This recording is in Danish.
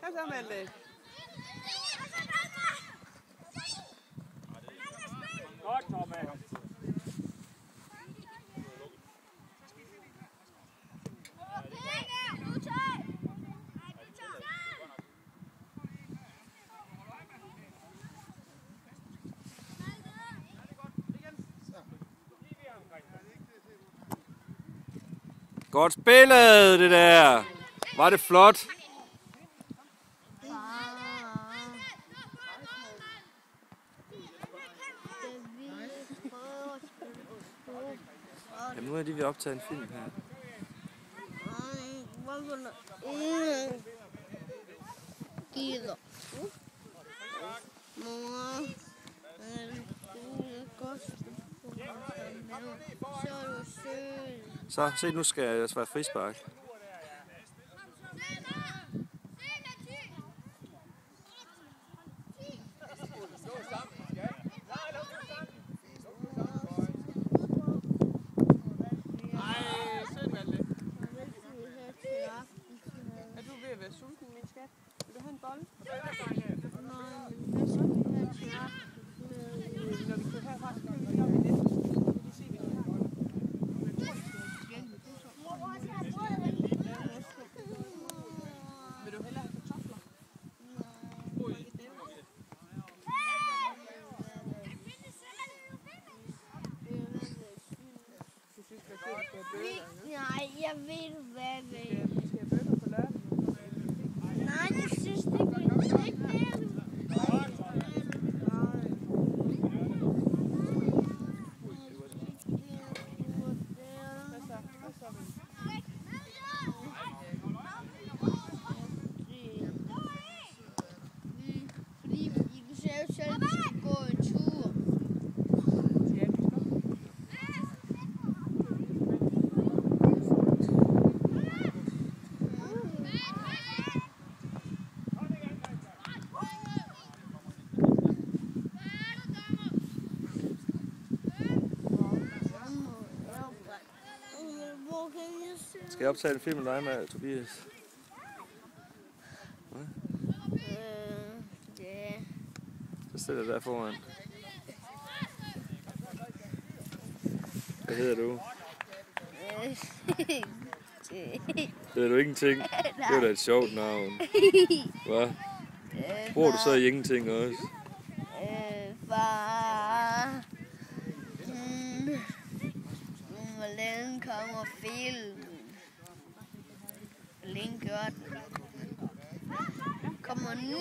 Kom så, Malte. Godt, Thomas. Godt spillet, det der. Var det flot? Jamen, nu er de ved at optage en film her. Gider. Så, se, nu skal jeg være frispark. Sulten, min skat. Vil du have en bolle? Når vi kører herfra, så kører vi lige op i det. Så kan se, hvad de har. Vil du hellere have kartofler? Du synes, det er fedt, at du skal have bøger? Nej, jeg ved hvad Vi skal have bøger på lørdag. Nej, jeg synes det er ikke det. Fordi du siger jo selv, at vi skal gå en tur. Skal jeg optage en film med dig med Tobias? Ja. Så stiller jeg der foran. Hvad hedder du? Hedder du ingenting? Det var da et sjovt navn. Hvad? Bruger du så ingenting også? Far. Hvor længe kommer filmen? Hvor længe gør den? Kommer nu!